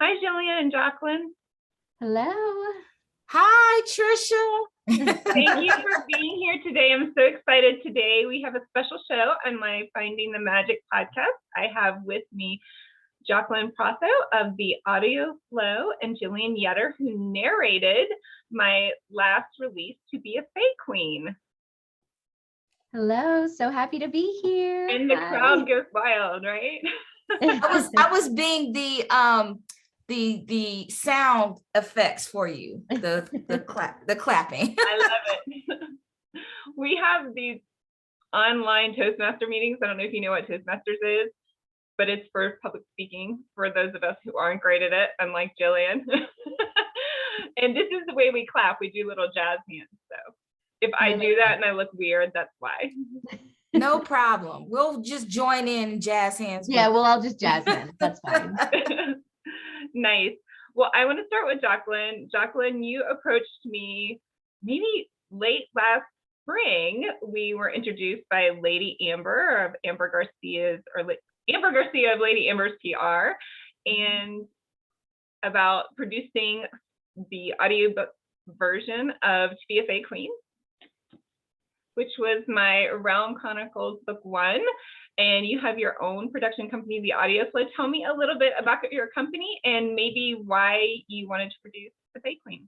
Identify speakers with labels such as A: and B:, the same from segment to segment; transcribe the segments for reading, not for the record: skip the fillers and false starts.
A: Hi, Jillian and Jacqueline.
B: Hello.
C: Hi, Tricia.
A: Thank you for being here today. I'm so excited. Today we have a special show on my Finding the Magic podcast. I have with me Jacqueline Prasso of the Audio Flow and Jillian Yetter, who narrated my last release, To Be a Fae Queen.
B: Hello, so happy to be here.
A: And the crowd goes wild, right?
C: I was being the sound effects for you, the clapping.
A: I love it. We have these online Toastmaster meetings. I don't know if you know what Toastmasters is, but it's for public speaking for those of us who aren't great at it, unlike Jillian. And this is the way we clap. We do little jazz hands. So if I do that and I look weird, that's why.
C: No problem. We'll just join in jazz hands.
B: Yeah, we'll all just jazz hands. That's fine.
A: Nice. Well, I want to start with Jacqueline. Jacqueline, you approached me maybe late last spring. We were introduced by Lady Amber of Amber Garcia of Lady Amber's PR, and about producing the audiobook version of To Be a Fae Queen, which was my Realm Chronicles book 1. And you have your own production company, The Audio Flow. Tell me a little bit about your company and maybe why you wanted to produce The Fae Queen.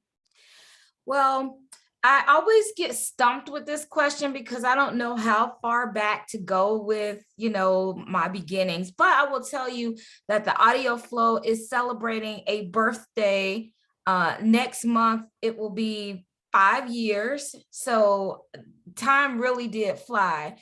C: Well, I always get stumped with this question because I don't know how far back to go with, my beginnings. But I will tell you that the Audio Flow is celebrating a birthday next month. It will be 5 years. So time really did fly.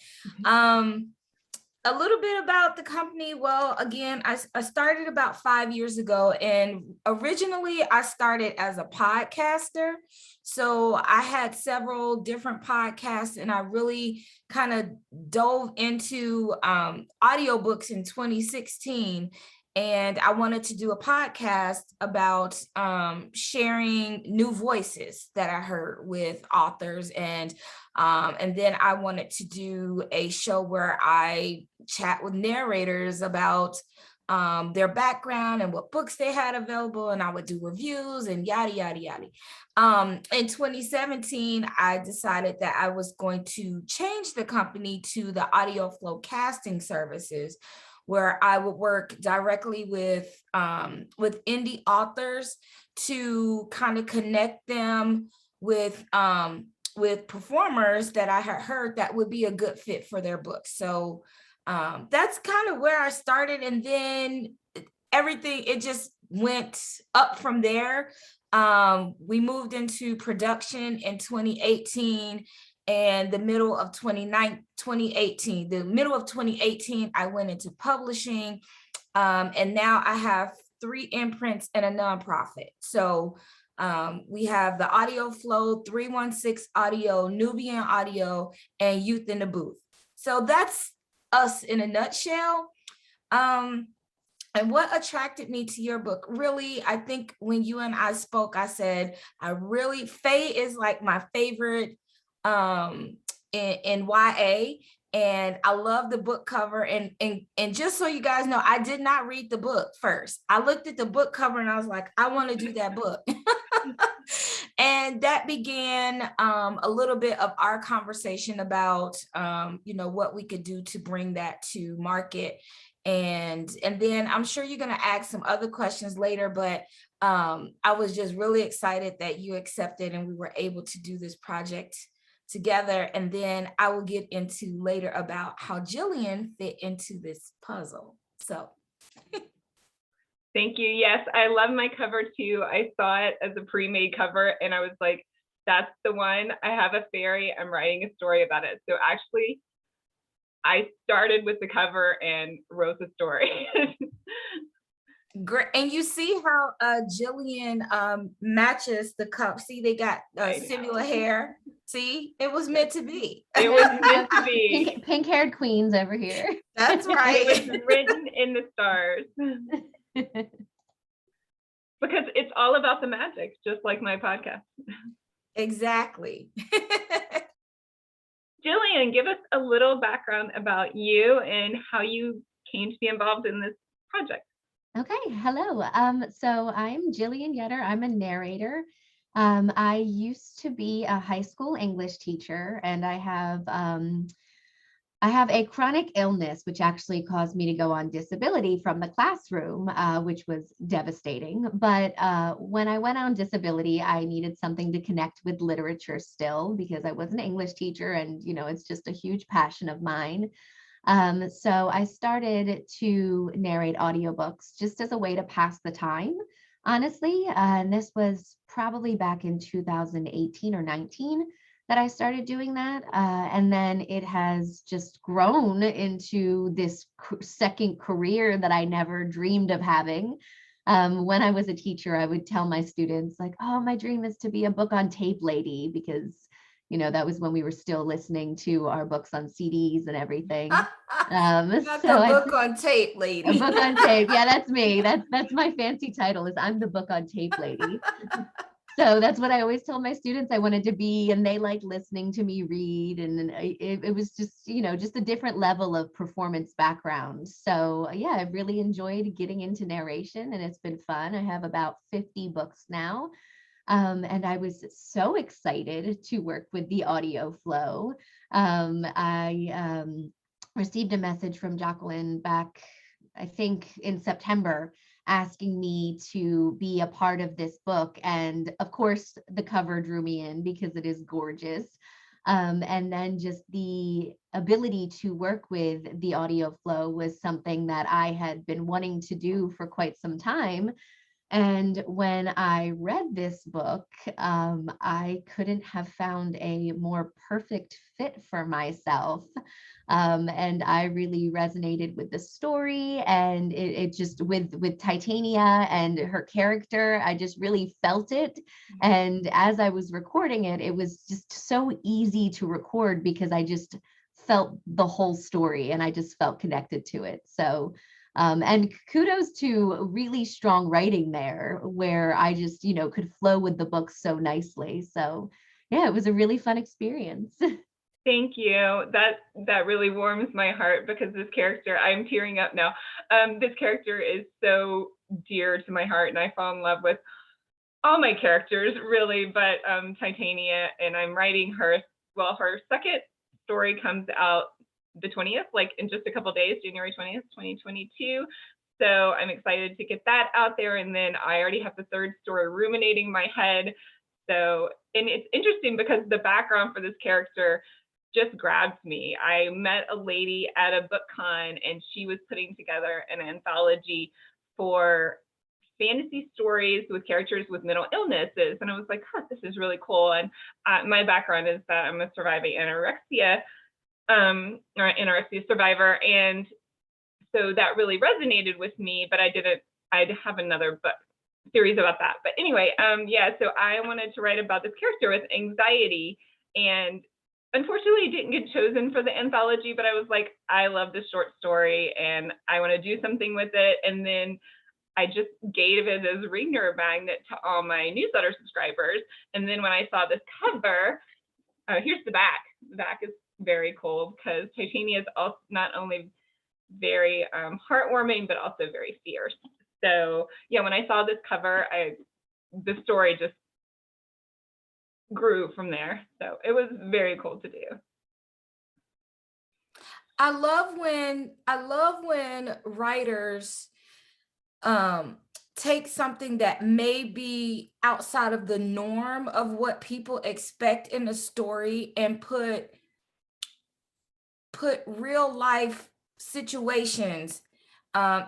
C: A little bit about the company. Well, again, I started about 5 years ago, and originally I started as a podcaster. So I had several different podcasts, and I really kind of dove into audiobooks in 2016. And I wanted to do a podcast about sharing new voices that I heard with authors. And then I wanted to do a show where I chat with narrators about their background and what books they had available. And I would do reviews and yada, yada, yada. In 2017, I decided that I was going to change the company to the Audio Flow Casting Services, where I would work directly with indie authors to kind of connect them with performers that I had heard that would be a good fit for their book. So that's kind of where I started, and then it just went up from there. We moved into production in 2018. And the middle of 2018, I went into publishing. And now I have 3 imprints and a nonprofit. So we have the Audio Flow, 316 Audio, Nubian Audio, and Youth in the Booth. So that's us in a nutshell. And what attracted me to your book? Really, I think when you and I spoke, I said, Fae is like my favorite in YA, and I love the book cover. And just so you guys know, I did not read the book first. I looked at the book cover and I was like, I want to do that book. And that began a little bit of our conversation about what we could do to bring that to market. And then I'm sure you're going to ask some other questions later, but I was just really excited that you accepted and we were able to do this project together. And then I will get into later about how Jillian fit into this puzzle. So
A: thank you. Yes, I love my cover too. I saw it as a pre-made cover and I was like, that's the one. I have a fairy. I'm writing a story about it. So actually, I started with the cover and wrote the story.
C: Great. And you see how Jillian matches the cup. See, they got similar hair. See, it was meant to be.
A: It was meant to be.
B: Pink-haired queens over here.
C: That's right.
A: It was written in the stars. Because it's all about the magic, just like my podcast.
C: Exactly.
A: Jillian, give us a little background about you and how you came to be involved in this project.
B: Okay, hello. So I'm Jillian Yetter. I'm a narrator. I used to be a high school English teacher, and I have a chronic illness, which actually caused me to go on disability from the classroom, which was devastating. But when I went on disability, I needed something to connect with literature still because I was an English teacher, and it's just a huge passion of mine. So I started to narrate audiobooks just as a way to pass the time, honestly. And this was probably back in 2018 or 19 that I started doing that. And then it has just grown into this second career that I never dreamed of having. When I was a teacher, I would tell my students, like, oh, my dream is to be a book on tape lady, because that was when we were still listening to our books on CDs and everything.
C: Not
B: So
C: the
B: I
C: book on tape,
B: a
C: lady.
B: book on tape. Yeah, that's me. That's my fancy title, is I'm the book on tape lady. So that's what I always told my students I wanted to be, and they like listening to me read. And it was just, just a different level of performance background. So yeah, I've really enjoyed getting into narration, and it's been fun. I have about 50 books now. And I was so excited to work with the audio flow. I received a message from Jacqueline back, I think in September, asking me to be a part of this book. And of course, the cover drew me in because it is gorgeous. And then just the ability to work with the audio flow was something that I had been wanting to do for quite some time. And when I read this book, I couldn't have found a more perfect fit for myself. And I really resonated with the story, and it just with Titania and her character, I just really felt it. And as I was recording it, it was just so easy to record because I just felt the whole story and I just felt connected to it. So and kudos to really strong writing there, where I just, could flow with the book so nicely. So yeah, it was a really fun experience.
A: Thank you. That really warms my heart, because this character, I'm tearing up now. This character is so dear to my heart, and I fall in love with all my characters, really, but Titania, and I'm writing her. Well, her second story comes out the 20th, like in just a couple of days, January 20th, 2022. So I'm excited to get that out there. And then I already have the third story ruminating in my head. So, and it's interesting because the background for this character just grabs me. I met a lady at a book con, and she was putting together an anthology for fantasy stories with characters with mental illnesses. And I was like, this is really cool. And my background is that I'm a surviving anorexia or anorexia survivor. And so that really resonated with me, but I'd have another book series about that. But anyway, so I wanted to write about this character with anxiety, and unfortunately, it didn't get chosen for the anthology, but I was like, I love this short story and I want to do something with it. And then I just gave it as a ringer magnet to all my newsletter subscribers. And then when I saw this cover, here's the back. The back is very cool because Titania is also not only very heartwarming, but also very fierce. So yeah, when I saw this cover, the story just grew from there. So it was very cool to do.
C: I love when writers take something that may be outside of the norm of what people expect in a story and put real life situations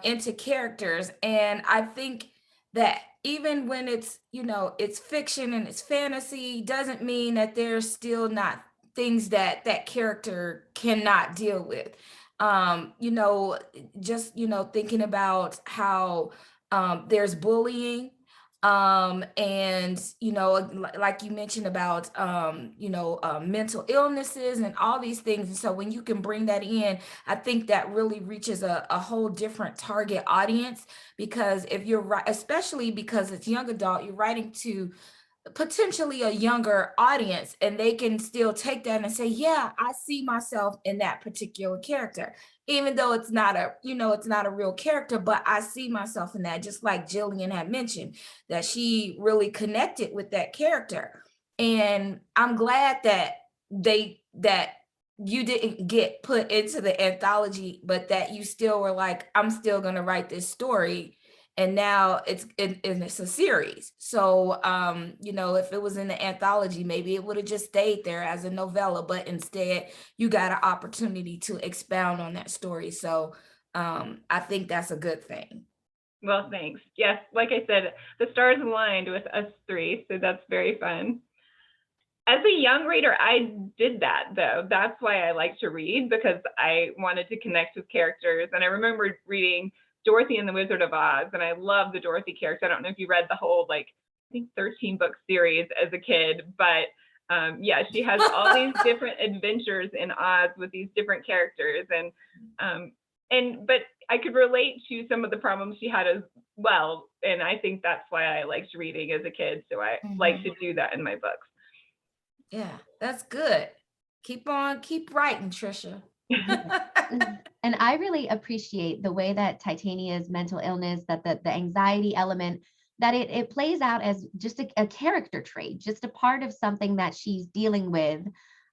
C: into characters. And I think that even when it's, it's fiction and it's fantasy, doesn't mean that there's still not things that that character cannot deal with. Just, thinking about how there's bullying, and like you mentioned about mental illnesses and all these things. And so when you can bring that in, I think that really reaches a whole different target audience, because if you're right, especially because it's young adult, you're writing to potentially a younger audience, and they can still take that and say, yeah, I see myself in that particular character. even though it's not a, it's not a real character, but I see myself in that, just like Jillian had mentioned, that she really connected with that character. And I'm glad that you didn't get put into the anthology, but that you still were like, I'm still going to write this story. And now it's a series. So, if it was in the anthology, maybe it would have just stayed there as a novella, but instead you got an opportunity to expound on that story. So I think that's a good thing.
A: Well, thanks. Yes, like I said, the stars aligned with us three, so that's very fun. As a young reader, I did that, though. That's why I like to read, because I wanted to connect with characters. And I remember reading Dorothy and the Wizard of Oz, and I love the Dorothy character. I don't know if you read the whole, I think 13-book series as a kid, but yeah, she has all these different adventures in Oz with these different characters. But I could relate to some of the problems she had as well. And I think that's why I liked reading as a kid. So I like to do that in my books.
C: Yeah, that's good. Keep writing, Tricia.
B: And I really appreciate the way that Titania's mental illness, that the anxiety element, that it plays out as just a character trait, just a part of something that she's dealing with.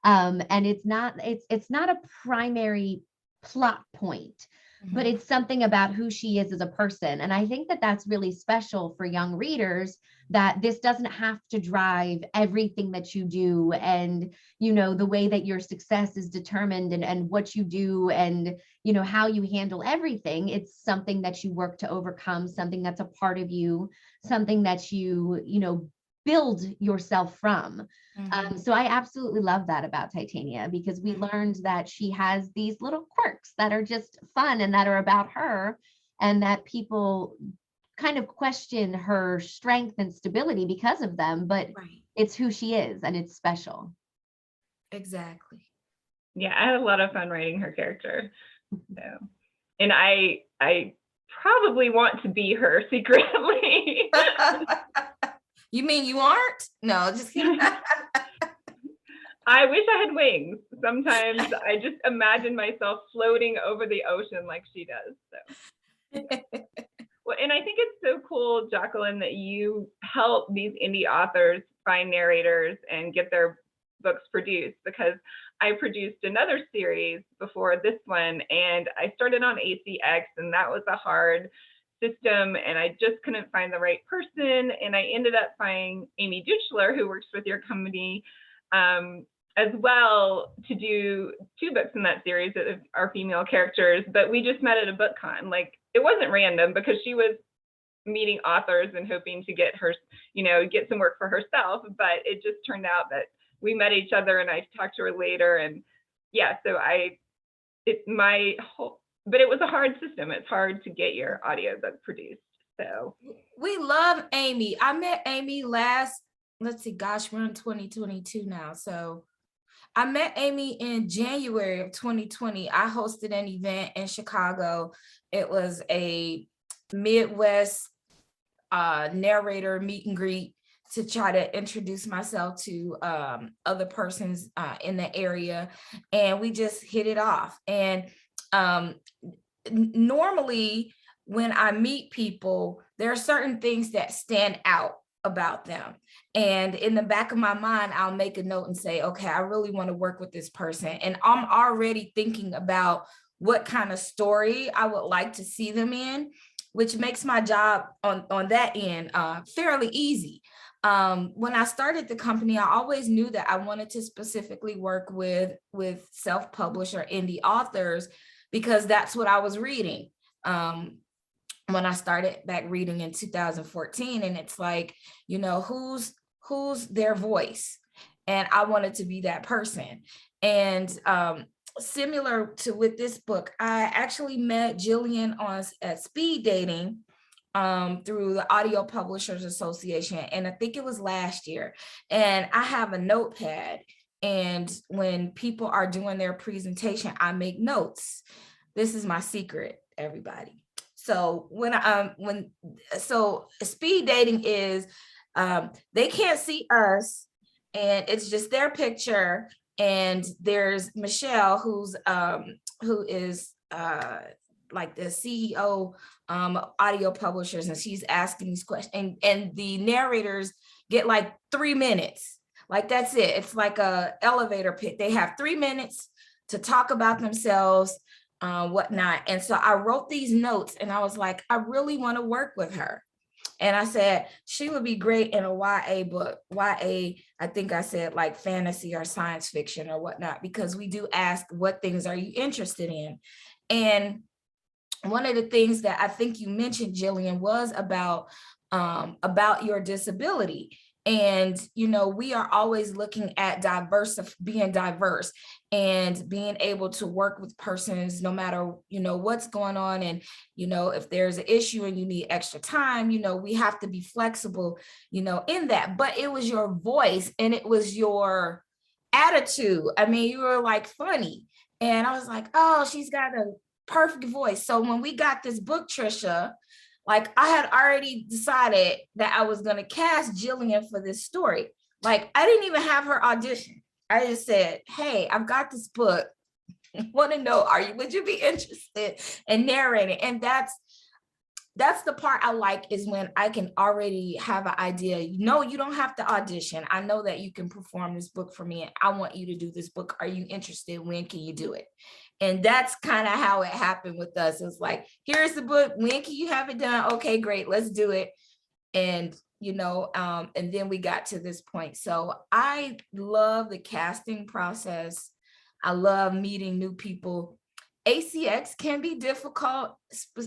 B: And it's not a primary plot point, but it's something about who she is as a person. And I think that that's really special for young readers, that this doesn't have to drive everything that you do, and the way that your success is determined, and what you do, and how you handle everything. It's something that you work to overcome, something that's a part of you, something that you build yourself from. So I absolutely love that about Titania, because we learned that she has these little quirks that are just fun and that are about her, and that people kind of question her strength and stability because of them, but it's who she is, and it's special.
C: Exactly.
A: Yeah, I had a lot of fun writing her character. So, and I probably want to be her secretly.
C: You mean you aren't? No, just kidding.
A: I wish I had wings. Sometimes I just imagine myself floating over the ocean like she does. So. Well, and I think it's so cool, Jacqueline, that you help these indie authors find narrators and get their books produced, because I produced another series before this one, and I started on ACX, and that was a hard system, and I just couldn't find the right person. And I ended up finding Amy Duchler, who works with your company, as well, to do 2 books in that series that are female characters. But we just met at a book con. It wasn't random, because she was meeting authors and hoping to get her, get some work for herself. But it just turned out that we met each other, and I talked to her later. And yeah, so but it was a hard system. It's hard to get your audiobook produced. So
C: we love Amy. I met Amy we're in 2022 now. So I met Amy in January of 2020. I hosted an event in Chicago. It was a Midwest narrator meet and greet to try to introduce myself to other persons in the area. And we just hit it off. And normally when I meet people, there are certain things that stand out about them. And in the back of my mind, I'll make a note and say, okay, I really want to work with this person. And I'm already thinking about what kind of story I would like to see them in, which makes my job on that end fairly easy. When I started the company, I always knew that I wanted to specifically work with self-published or indie authors, because that's what I was reading. When I started back reading in 2014, and it's like, who's their voice? And I wanted to be that person. And similar to with this book, I actually met Jillian at speed dating through the Audio Publishers Association. And I think it was last year. And I have a notepad. And when people are doing their presentation, I make notes. This is my secret, everybody. So so speed dating is they can't see us, and it's just their picture. And there's Michelle, who is like the CEO audio publishers, and she's asking these questions, and the narrators get like 3 minutes. Like that's it. It's like a elevator pit. They have 3 minutes to talk about themselves, whatnot. And so I wrote these notes and I was like, I really want to work with her. And I said, she would be great in a YA book. YA, I think I said like fantasy or science fiction or whatnot, because we do ask, what things are you interested in? And one of the things that I think you mentioned, Jillian, was about your disability. And, you know, we are always looking at being diverse and being able to work with persons no matter, you know, what's going on. And, you know, if there's an issue and you need extra time, you know, we have to be flexible, you know, in that. But it was your voice and it was your attitude. I mean, you were like funny. And I was like, oh, she's got a perfect voice. So when we got this book, Tricia, like I had already decided that I was going to cast Jillian for this story. Like I didn't even have her audition. I just said, hey, I've got this book. Want to know, would you be interested in narrating? And that's the part I like, is when I can already have an idea. No, you don't have to audition. I know that you can perform this book for me and I want you to do this book. Are you interested? When can you do it? And that's kind of how it happened with us. It was like, here's the book. When can you have it done? Okay, great. Let's do it. And, you know, and then we got to this point. So I love the casting process. I love meeting new people. ACX can be difficult,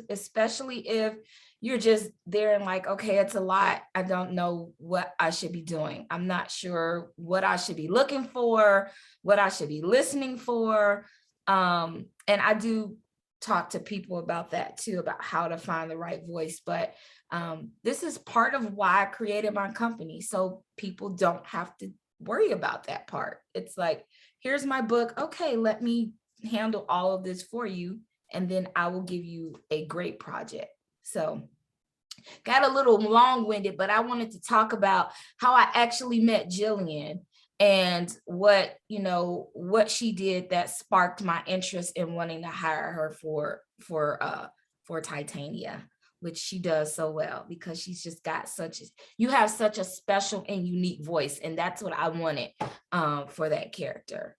C: especially if you're just there and like, okay, it's a lot. I don't know what I should be doing. I'm not sure what I should be looking for, what I should be listening for. And I do talk to people about that too, about how to find the right voice. But this is part of why I created my company, so people don't have to worry about that part. It's like, here's my book. Okay, let me handle all of this for you, and then I will give you a great project. So got a little long-winded, but I wanted to talk about how I actually met Jillian and what she did that sparked my interest in wanting to hire her for Titania, which she does so well, because she's just got you have such a special and unique voice, and that's what I wanted for that character.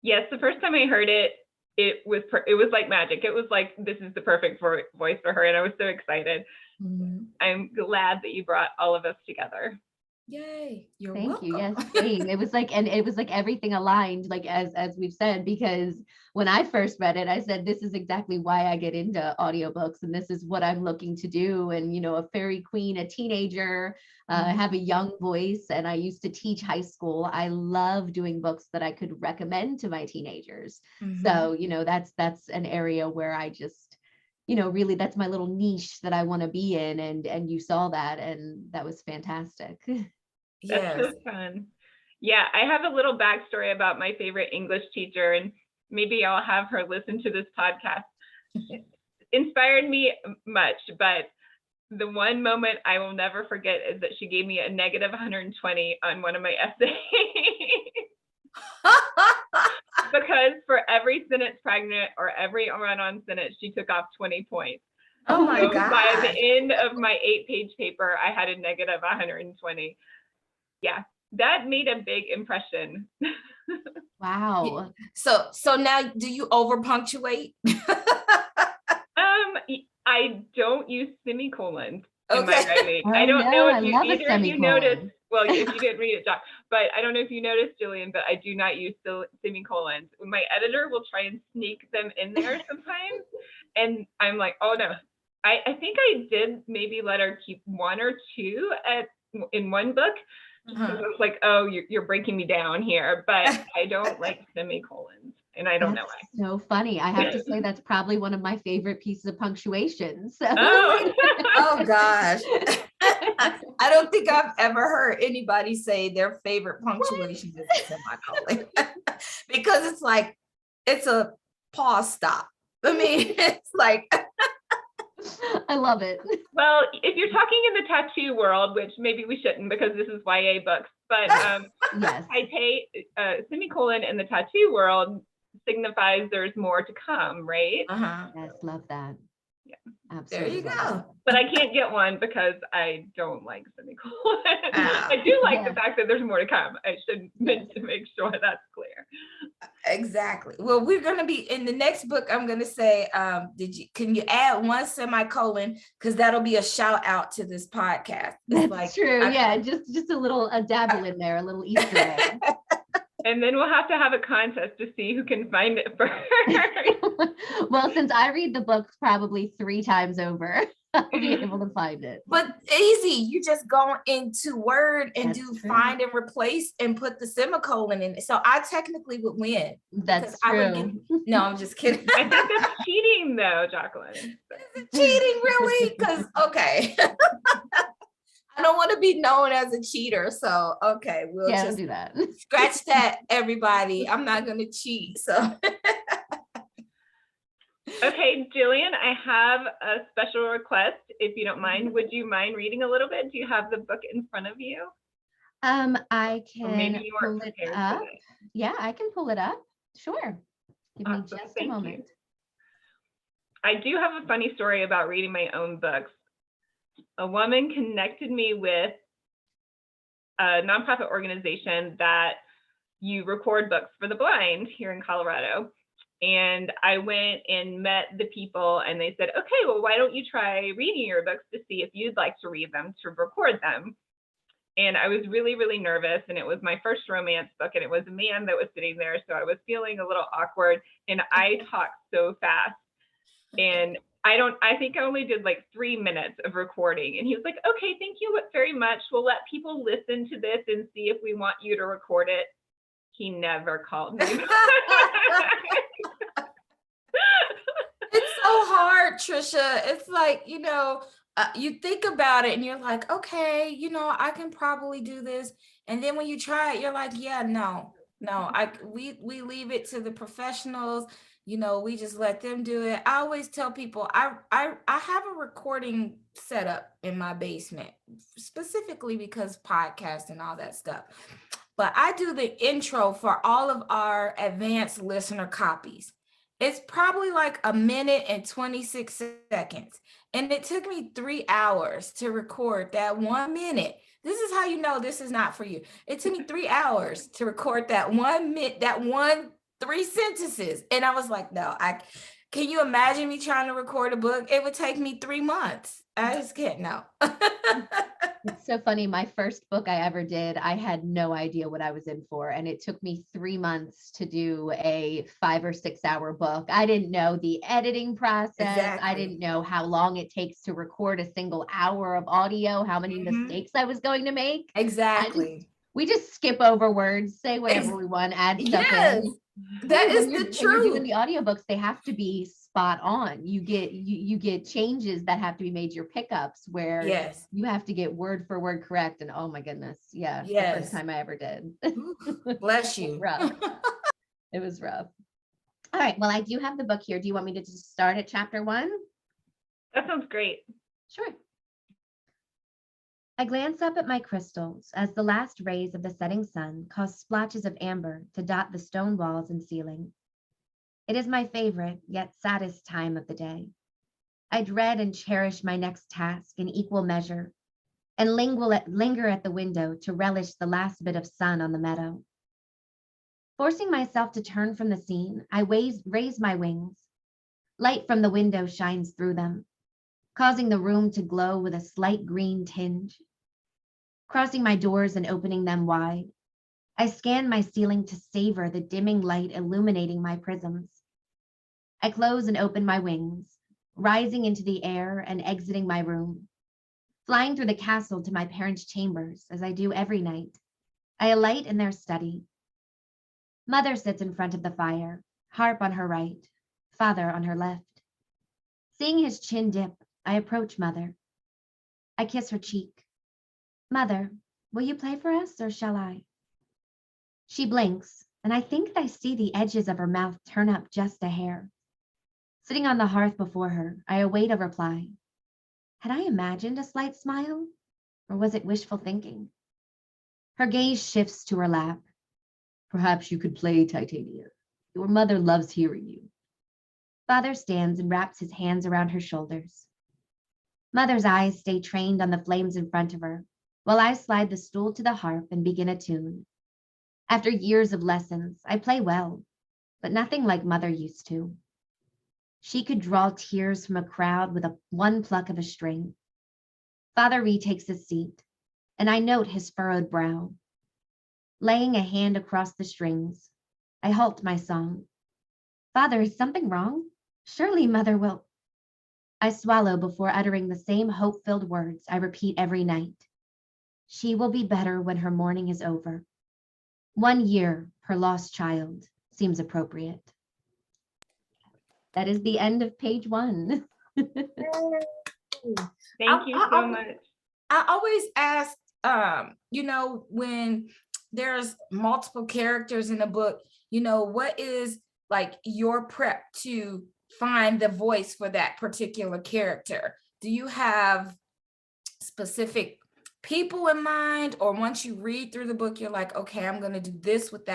A: Yes, the first time I heard it, it was like magic. It was like, this is the perfect voice for her, and I was so excited. Mm-hmm. I'm glad that you brought all of us together.
C: Yay! You're
B: Thank
C: welcome.
B: you. Yes, same. It was like everything aligned, like as we've said, because when I first read it, I said, this is exactly why I get into audiobooks, and this is what I'm looking to do. And, you know, a Fae Queen, a teenager, I have a young voice, and I used to teach high school. I love doing books that I could recommend to my teenagers. So, you know, that's an area where I just, you know, really, that's my little niche that I want to be in. And you saw that, and that was fantastic.
A: That's so fun. Yeah, I have a little backstory about my favorite English teacher, and maybe I'll have her listen to this podcast. It inspired me much, but the one moment I will never forget is that she gave me a negative 120 on one of my essays. Because for every sentence pregnant or every run-on sentence, she took off 20 points.
C: Oh my God.
A: By the end of my 8-page paper, I had a negative 120. Yeah, that made a big impression.
B: Wow.
C: So now, do you over punctuate?
A: I don't use semicolons in
C: Okay.
A: my writing.
B: Oh,
A: I don't know if you
B: either of you
A: noticed. Well, if you didn't read it, Doc, but I don't know if you noticed, Jillian, but I do not use semicolons. My editor will try and sneak them in there sometimes, and I'm like, oh no. I think I did maybe let her keep 1 or 2 in one book. So I was like, oh, you're breaking me down here, but I don't like semicolons, and I don't know why.
B: So funny. I have to say that's probably one of my favorite pieces of punctuation. So.
C: Oh gosh. I don't think I've ever heard anybody say their favorite punctuation is a semicolon. Because it's like, it's a pause stop. I mean, it's like.
B: I love it.
A: Well, if you're talking in the tattoo world, which maybe we shouldn't because this is YA books, but
B: yes.
A: I pay semicolon in the tattoo world signifies there's more to come, right?
B: Yes, love that.
A: Yeah.
B: Absolutely.
C: There you
B: love
C: go.
B: that.
A: But I can't get one because I don't like semicolons.
C: Ah.
A: I do like
B: Yeah.
A: the fact that there's more to come. I should
B: Yes.
A: to make sure that's clear.
C: Exactly. Well, we're going to be in the next book. I'm going to say, can you add one semicolon? Because that'll be a shout out to this podcast. It's
B: That's true. Yeah, just a dabble in there, a little Easter egg.
A: And then we'll have to have a contest to see who can find it first.
B: Well, since I read the book probably 3 times over, I'll be able to find it.
C: But easy, you just go into Word and
B: That's
C: do
B: true.
C: find and replace and put the semicolon in it. So I technically would win.
B: That's
C: I would
B: true.
C: No, I'm just kidding.
A: I think that's cheating though, Jacqueline.
C: Is it cheating really? Because okay. I don't want to be known as a cheater. So okay, we'll
B: Yeah,
C: just
B: don't do that.
C: scratch that, everybody. I'm not gonna cheat. So
A: Okay, Jillian, I have a special request. If you don't mind, would you mind reading a little bit? Do you have the book in front of you?
B: I
A: Or
B: can
A: maybe you weren't
B: pull it
A: prepared
B: up.
A: today.
B: Yeah, I can pull it up. Sure. Give me
A: Awesome,
B: just a
A: thank you.
B: moment.
A: I do have a funny story about reading my own books. A woman connected me with a nonprofit organization that you record books for the blind here in Colorado. And I went and met the people and they said, okay, well, why don't you try reading your books to see if you'd like to read them, to record them. And I was really, really nervous. And it was my first romance book and it was a man that was sitting there. So I was feeling a little awkward and I talked so fast. And I think I only did like 3 minutes of recording. And he was like, okay, thank you very much. We'll let people listen to this and see if we want you to record it. He never called me.
C: it's so hard, Tricia. It's like, you think about it and you're like, okay, I can probably do this. And then when you try it, you're like, yeah, no, we leave it to the professionals. We just let them do it. I always tell people I have a recording setup in my basement, specifically because podcasts and all that stuff. But I do the intro for all of our advanced listener copies. It's probably like 1 minute and 26 seconds. And it took me 3 hours to record that 1 minute. This is how you know this is not for you. It took me 3 hours to record that 1 minute, that 3 sentences. And I was like, no, can you imagine me trying to record a book? It would take me 3 months. I just can't, no.
B: It's so funny. My first book I ever did, I had no idea what I was in for. And it took me 3 months to do a 5 or 6 hour book. I didn't know the editing process.
C: Exactly.
B: I didn't know how long it takes to record a single hour of audio, how many mistakes I was going to make.
C: Exactly.
B: We just skip over words, say whatever we want, add stuff in.
C: That is the
B: When you're doing
C: truth.
B: the audiobooks, they have to be spot on. You get changes that have to be made to your pickups where
C: Yes.
B: you have to get word for word correct. And oh my goodness. Yeah.
C: Yes.
B: The first time I ever did.
C: Bless you.
B: Rough. It was rough. All right. Well, I do have the book here. Do you want me to just start at chapter 1?
A: That sounds great.
B: Sure. I glance up at my crystals as the last rays of the setting sun cause splotches of amber to dot the stone walls and ceiling. It is my favorite, yet saddest time of the day. I dread and cherish my next task in equal measure and linger at the window to relish the last bit of sun on the meadow. Forcing myself to turn from the scene, I raise my wings. Light from the window shines through them, causing the room to glow with a slight green tinge. Crossing my doors and opening them wide, I scan my ceiling to savor the dimming light illuminating my prisms. I close and open my wings, rising into the air and exiting my room. Flying through the castle to my parents' chambers, as I do every night, I alight in their study. Mother sits in front of the fire, harp on her right, father on her left. Seeing his chin dip, I approach Mother. I kiss her cheek. Mother, will you play for us or shall I? She blinks, and I think I see the edges of her mouth turn up just a hair. Sitting on the hearth before her, I await a reply. Had I imagined a slight smile, or was it wishful thinking? Her gaze shifts to her lap. Perhaps you could play, Titania. Your mother loves hearing you. Father stands and wraps his hands around her shoulders. Mother's eyes stay trained on the flames in front of her, while I slide the stool to the harp and begin a tune. After years of lessons, I play well, but nothing like Mother used to. She could draw tears from a crowd with one pluck of a string. Father retakes his seat, and I note his furrowed brow. Laying a hand across the strings, I halt my song. Father, is something wrong? Surely Mother will. I swallow before uttering the same hope-filled words I repeat every night. She will be better when her mourning is over. 1 year, her lost child, seems appropriate. That is the end of page 1.
A: Thank you so much.
C: I always ask, when there's multiple characters in a book, what is like your prep to find the voice for that particular character? Do you have specific people in mind, or once you read through the book, you're like, okay, I'm going to do this with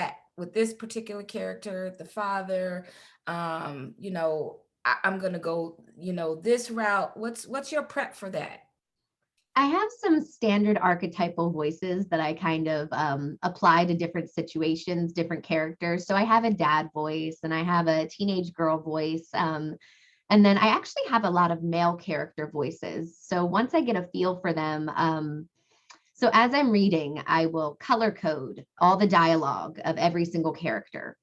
C: this particular character, the father, I'm going to go, this route. What's your prep for that?
B: I have some standard archetypal voices that I kind of apply to different situations, different characters. So I have a dad voice and I have a teenage girl voice. And then I actually have a lot of male character voices. So once I get a feel for them, so as I'm reading, I will color code all the dialogue of every single character.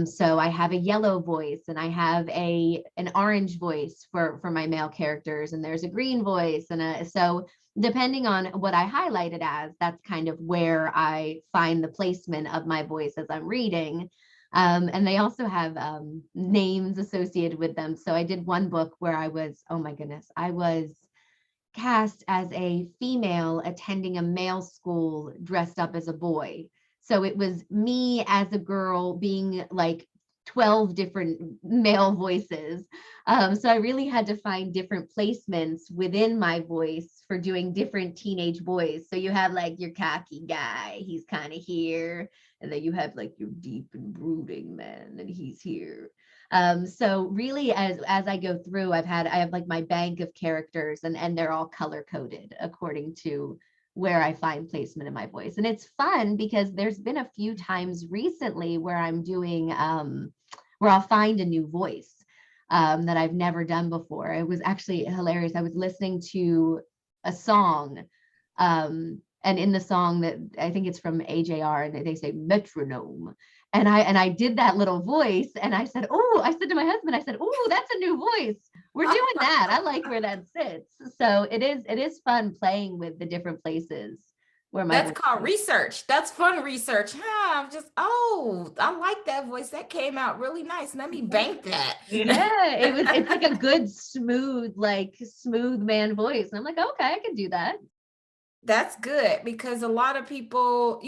B: So I have a yellow voice and I have an orange voice for my male characters, and there's a green voice. So depending on what I highlighted as, that's kind of where I find the placement of my voice as I'm reading. And they also have names associated with them. So I did one book where I was cast as a female attending a male school dressed up as a boy. So it was me as a girl being like 12 different male voices. So I really had to find different placements within my voice for doing different teenage boys. So you have like your cocky guy, he's kind of here. And then you have like your deep and brooding man, and he's here. So really, as I go through, I have like my bank of characters, and they're all color coded according to where I find placement in my voice. And it's fun because there's been a few times recently where I'm doing where I'll find a new voice that I've never done before. It was actually hilarious. I was listening to a song, and in the song, that I think it's from AJR, and they say metronome. And I did that little voice, and I said to my husband, oh, that's a new voice. We're doing that. I like where that sits. So it is fun playing with the different places where my
C: that's called research. That's fun research. I'm just, I like that voice. That came out really nice. Let me bank that.
B: Yeah, it's like a good smooth man voice. And I'm like, okay, I can do that.
C: That's good, because a lot of people,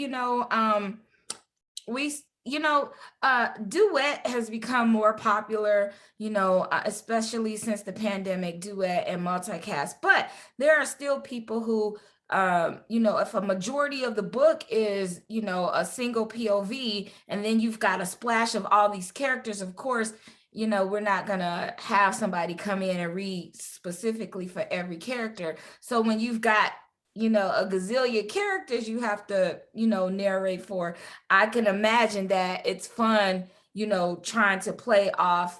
C: duet has become more popular, especially since the pandemic, duet and multicast. But there are still people who, if a majority of the book is, a single POV, and then you've got a splash of all these characters, of course, we're not going to have somebody come in and read specifically for every character. So when you've got a gazillion characters you have to, narrate for, I can imagine that it's fun, trying to play off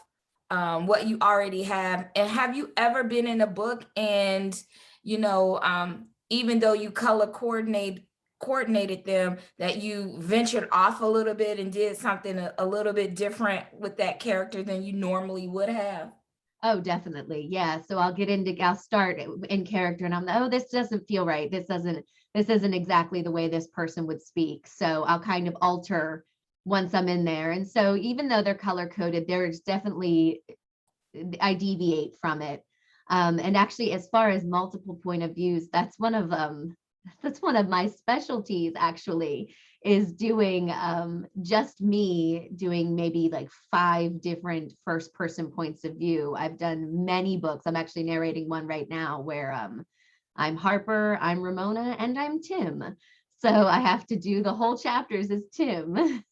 C: what you already have. And have you ever been in a book and, even though you color coordinated them, that you ventured off a little bit and did something a little bit different with that character than you normally would have?
B: Oh, definitely. Yeah. So I'll start in character, and I'm, this doesn't feel right. This isn't exactly the way this person would speak. So I'll kind of alter once I'm in there. And so even though they're color coded, there's definitely, I deviate from it. And actually, as far as multiple point of views, that's one of my specialties, actually, is doing just me doing maybe like 5 different first person points of view. I've done many books. I'm actually narrating one right now where I'm Harper, I'm Ramona, and I'm Tim. So I have to do the whole chapters as Tim.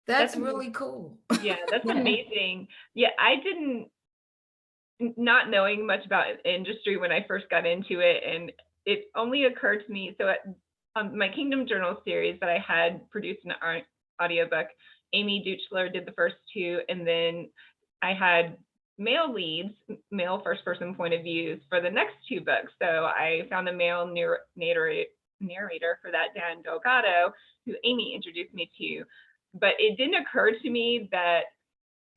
C: That's really cool.
A: Yeah, that's amazing. Yeah, I didn't, not knowing much about industry when I first got into it, and it only occurred to me, so at my Kingdom Journal series that I had produced an audiobook, Amy Duchler did the first two, and then I had male leads, male first person point of views for the next two books. So I found a male narrator for that, Dan Delgado, who Amy introduced me to. But it didn't occur to me that,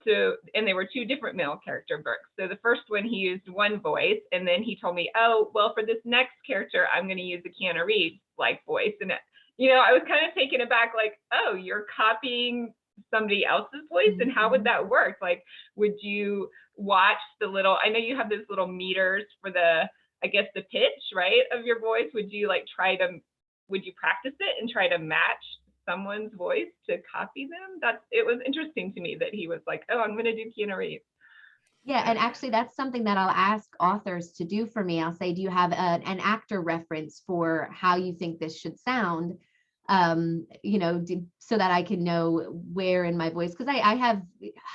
A: and they were two different male character books. So the first one, he used one voice, and then he told me, oh, well, for this next character, I'm going to use a Keanu Reeves like voice. And, I was kind of taken aback, like, oh, you're copying somebody else's voice? And how would that work? Like, would you watch the little, I know you have those little meters for the, I guess, the pitch, right, of your voice. Would you would you practice it and try to match someone's voice to copy them? It was interesting to me that he was like, oh, I'm going to do Keanu Reeves.
B: Yeah, and actually that's something that I'll ask authors to do for me. I'll say, do you have an actor reference for how you think this should sound? So that I can know where in my voice, because I have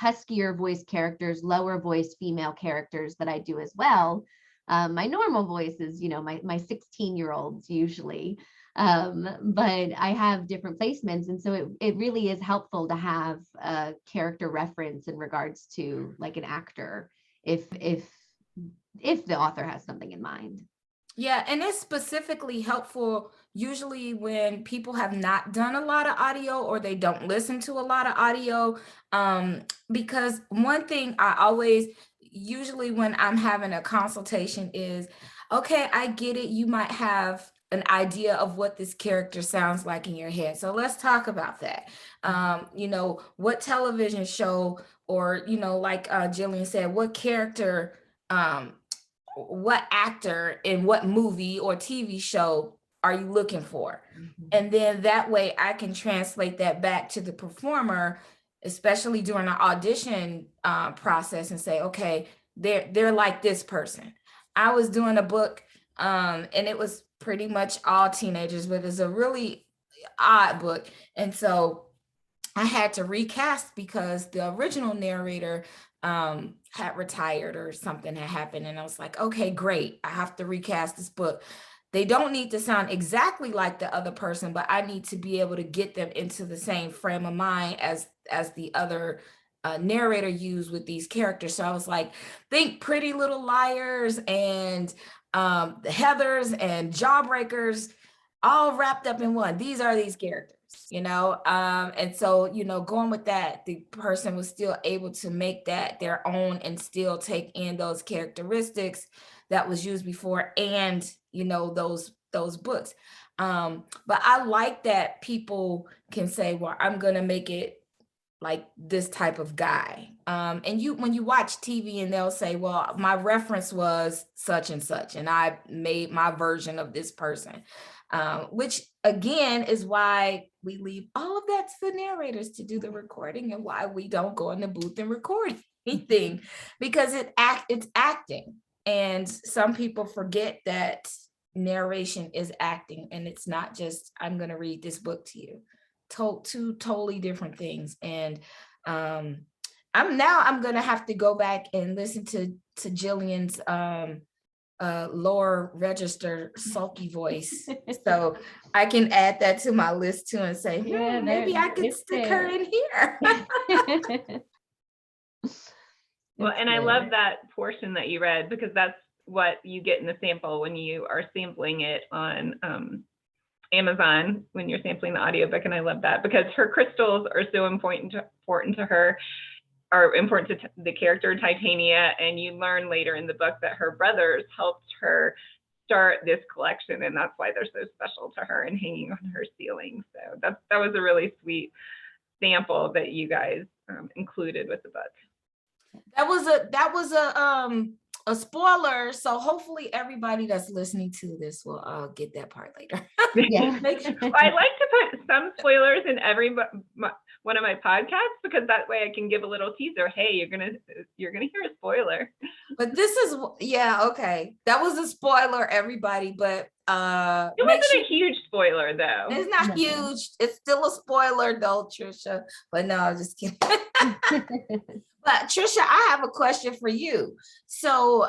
B: huskier voice characters, lower voice female characters that I do as well. My normal voice is, my 16-year-olds usually. But I have different placements. And so it really is helpful to have a character reference in regards to like an actor, if the author has something in mind.
C: Yeah, and it's specifically helpful usually when people have not done a lot of audio or they don't listen to a lot of audio. Because one thing I always, usually when I'm having a consultation is, okay, I get it. You might have an idea of what this character sounds like in your head. So let's talk about that. What television show, or, like Jillian said, what character, what actor in what movie or TV show are you looking for? And then that way I can translate that back to the performer, especially during the audition process, and say, okay, they're like this person. I was doing a book and it was pretty much all teenagers, but it's a really odd book. And so I had to recast because the original narrator had retired or something had happened. And I was like, okay, great. I have to recast this book. They don't need to sound exactly like the other person, but I need to be able to get them into the same frame of mind as the other narrator used with these characters. So I was like, think Pretty Little Liars and the Heathers and Jawbreakers all wrapped up in one. These are these characters. And so, going with that, the person was still able to make that their own and still take in those characteristics that was used before, and, those books. But I like that people can say, well, I'm going to make it like this type of guy. And when you watch TV and they'll say, well, my reference was such and such, and I made my version of this person. Which again is why we leave all of that to the narrators to do the recording, and why we don't go in the booth and record anything, because it's acting. And some people forget that narration is acting, and it's not just, I'm going to read this book to you. Two totally different things. And I'm going to have to go back and listen to Jillian's lower register sulky voice, so I can add that to my list too and say, maybe I could stick her in here.
A: Well, and I love that portion that you read, because that's what you get in the sample when you are sampling it on Amazon, when you're sampling the audiobook. And I love that, because her crystals are so important to her, are important to the character Titania. And you learn later in the book that her brothers helped her start this collection, and that's why they're so special to her and hanging on her ceiling. So that was a really sweet sample that you guys included with the book.
C: That was a spoiler. So hopefully everybody that's listening to this will get that part later.
B: Yeah.
A: I like to put some spoilers in every one of my podcasts, because that way I can give a little teaser. Hey, you're gonna hear a spoiler.
C: But this is, yeah, okay. That was a spoiler, everybody, but
A: It wasn't a huge spoiler though.
C: it's not
B: No.
C: huge. It's still a spoiler though, Tricia. But no, I'm just kidding. But Tricia, I have a question for you. So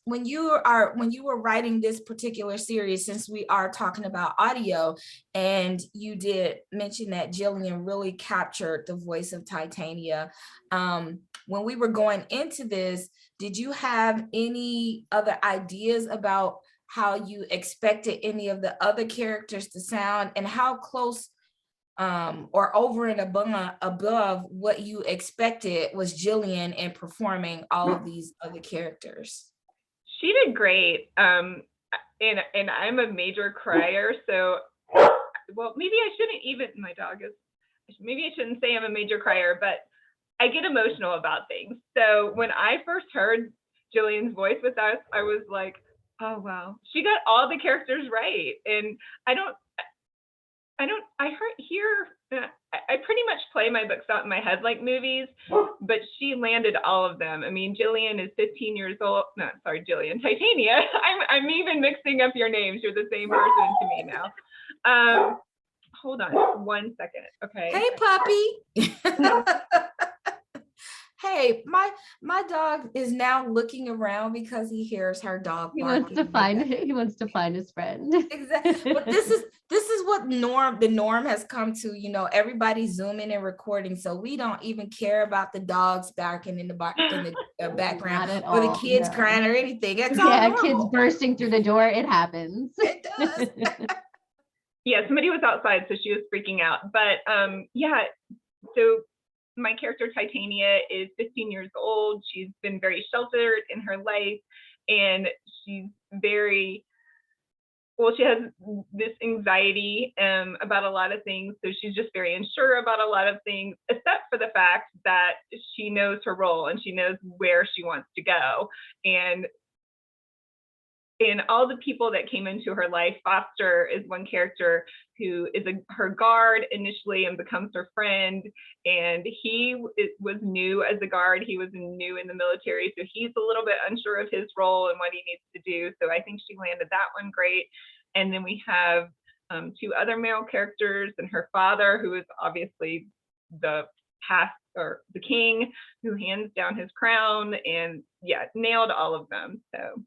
C: when you were writing this particular series, since we are talking about audio, and you did mention that Jillian really captured the voice of Titania, when we were going into this, did you have any other ideas about how you expected any of the other characters to sound, and how close or over and above what you expected was Jillian in performing all of these other characters?
A: She did great. And I'm a major crier, so well, maybe I shouldn't even, maybe I shouldn't say I'm a major crier, but I get emotional about things. So when I first heard Jillian's voice with us, I was like, oh wow, she got all the characters right. And I pretty much play my books out in my head like movies, but she landed all of them. I mean, Jillian is 15 years old. No, sorry, Jillian, Titania. I'm even mixing up your names. You're the same person to me now. Hold on 1 second. Okay.
C: Hey, puppy. Hey, my dog is now looking around because he hears her dog barking.
B: He wants to find his friend.
C: Exactly. But this is what the norm has come to. You know, everybody's zooming and recording, so we don't even care about the dogs barking in the background, or the kids crying or anything. It's all normal.
B: Kids bursting through the door. It happens.
C: It does.
A: Yeah, somebody was outside, so she was freaking out. But yeah, so my character Titania is 15 years old. She's been very sheltered in her life, and she's she has this anxiety about a lot of things. So she's just very unsure about a lot of things, except for the fact that she knows her role and she knows where she wants to go. And all the people that came into her life, Foster is one character who is her guard initially and becomes her friend. And he was new as a guard. He was new in the military, so he's a little bit unsure of his role and what he needs to do. So I think she landed that one great. And then we have two other male characters, and her father, who is obviously the king, who hands down his crown, and yeah, nailed all of them. So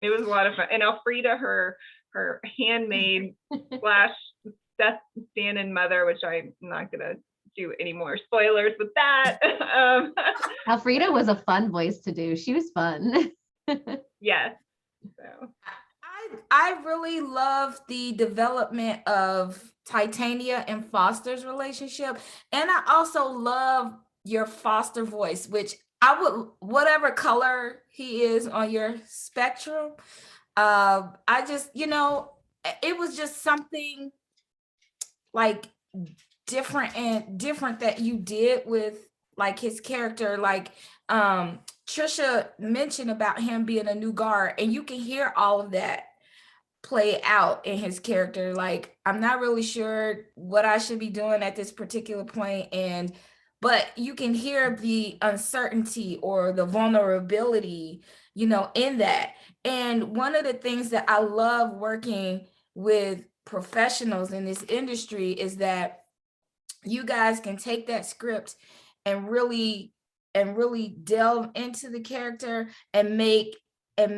A: it was a lot of fun. And Elfrida, her handmaid / Death stand-in mother, which I'm not gonna do any more spoilers with that.
B: Elfrida was a fun voice to do. She was fun.
A: Yes. So
C: I really love the development of Titania and Foster's relationship. And I also love your Foster voice, which I would, whatever color he is on your spectrum, I just, it was just something like different that you did with like his character. Like Tricia mentioned about him being a new guard, and you can hear all of that play out in his character. Like, I'm not really sure what I should be doing at this particular point, but you can hear the uncertainty or the vulnerability, in that. And one of the things that I love working with professionals in this industry is that you guys can take that script and really delve into the character and make it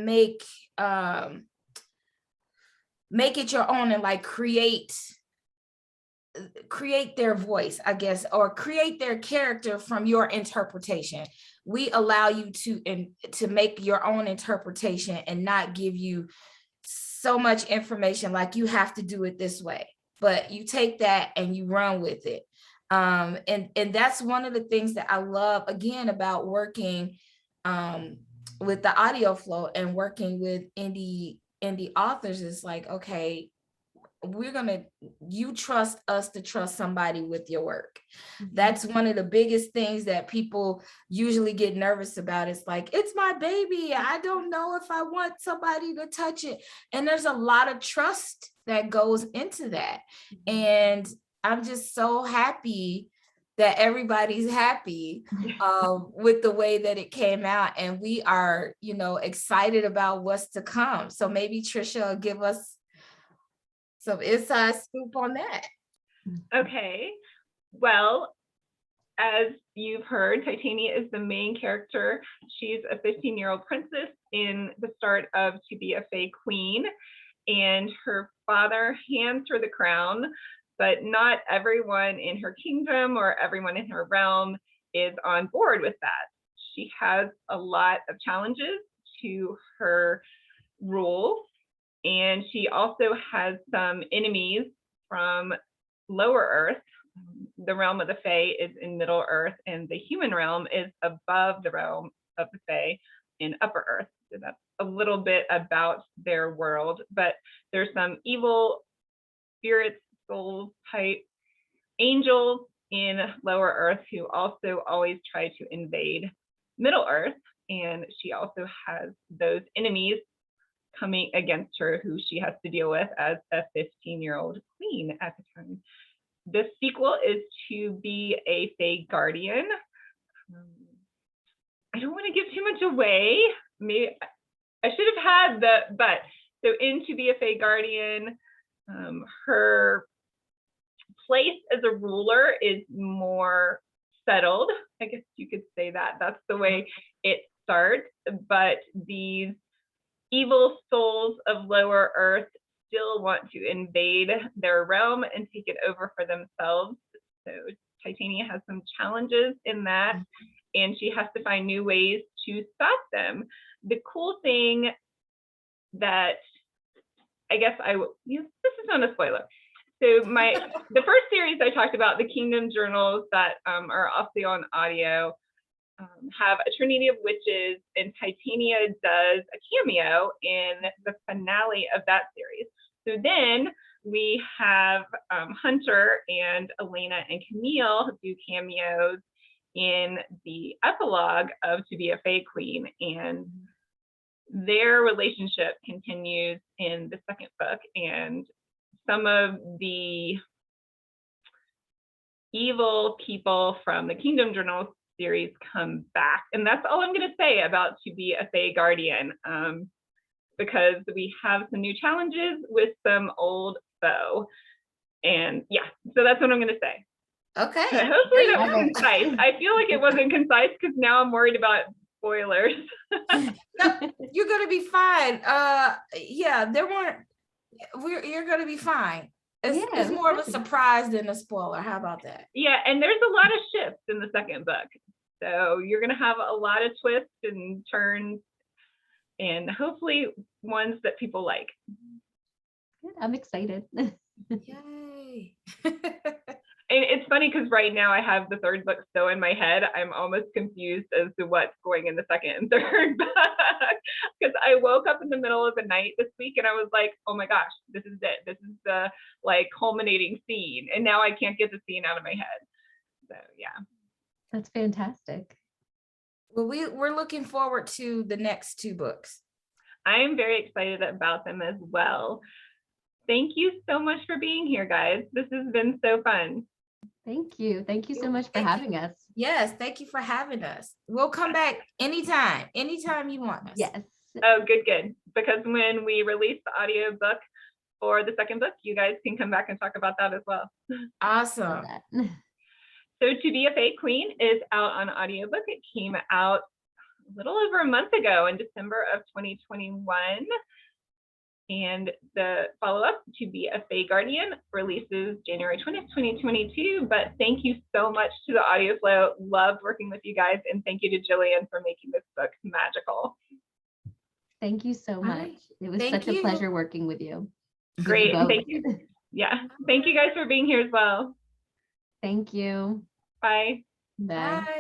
C: your own, and like create their voice, I guess, or create their character from your interpretation. We allow you to make your own interpretation and not give you so much information like you have to do it this way, but you take that and you run with it. And that's one of the things that I love, again, about working with the audio flow and working with indie authors. Is like, okay, you trust us to trust somebody with your work. That's one of the biggest things that people usually get nervous about. It's like, it's my baby. I don't know if I want somebody to touch it. And there's a lot of trust that goes into that. And I'm just so happy that everybody's happy with the way that it came out. And we are, excited about what's to come. So maybe Tricia will give us some inside scoop on that.
A: Okay. Well, as you've heard, Titania is the main character. She's a 15-year-old princess in the start of To Be a Fae Queen, and her father hands her the crown, but not everyone in her kingdom or everyone in her realm is on board with that. She has a lot of challenges to her rule, and she also has some enemies from lower Earth. The realm of the Fae is in Middle Earth, and the human realm is above the realm of the Fae in Upper Earth. So that's a little bit about their world, but there's some evil spirits, souls type angels in Lower Earth who also always try to invade Middle Earth, and she also has those enemies coming against her who she has to deal with as a 15-year-old queen at the time. The sequel is To Be a Fae Guardian. I don't want to give too much away. Maybe I should have had so in To Be a Fae Guardian, her place as a ruler is more settled. I guess you could say that. That's the way it starts. But these evil souls of Lower Earth still want to invade their realm and take it over for themselves. So Titania has some challenges in that, and she has to find new ways to stop them. The cool thing that I guess this is not a spoiler. So the first series I talked about, the Kingdom Journals that are also on audio, have a Trinity of Witches, and Titania does a cameo in the finale of that series. So then we have Hunter and Elena and Camille do cameos in the epilogue of To Be a Fae Queen, and their relationship continues in the second book, and some of the evil people from the Kingdom Journals series come back. And that's all I'm going to say about To Be a Fae Guardian, because we have some new challenges with some old foe. And yeah, so that's what I'm going to say.
C: Okay.
A: But hopefully that was concise. I feel like it wasn't concise because now I'm worried about spoilers.
C: No, you're going to be fine. Yeah, you're going to be fine. It's more of a surprise than a spoiler. How about that?
A: Yeah, and there's a lot of shifts in the second book. So you're going to have a lot of twists and turns, and hopefully ones that people like.
B: Good. I'm excited.
C: Yay.
A: And it's funny because right now I have the third book so in my head, I'm almost confused as to what's going in the second and third book. Because I woke up in the middle of the night this week and I was like, oh my gosh, this is it. This is the culminating scene. And now I can't get the scene out of my head. So yeah.
B: That's fantastic.
C: Well, we're looking forward to the next two books.
A: I'm very excited about them as well. Thank you so much for being here, guys. This has been so fun.
B: Thank you. Thank you so much for having us.
C: Yes, thank you for having us. We'll come back anytime you want us.
B: Yes.
A: Oh, good. Because when we release the audiobook for the second book, you guys can come back and talk about that as well.
C: Awesome.
A: So To Be a Fae Queen is out on audiobook. It came out a little over a month ago in December of 2021. And the follow-up, To Be a Fae Guardian, releases January 20th, 2022. But thank you so much to the Audio Flow. Loved working with you guys. And thank you to Jillian for making this book magical.
B: Thank you so much. It was such a pleasure working with you.
A: Great. And thank you. Yeah. Thank you guys for being here as well.
B: Thank you.
A: Bye.
B: Bye.
C: Bye.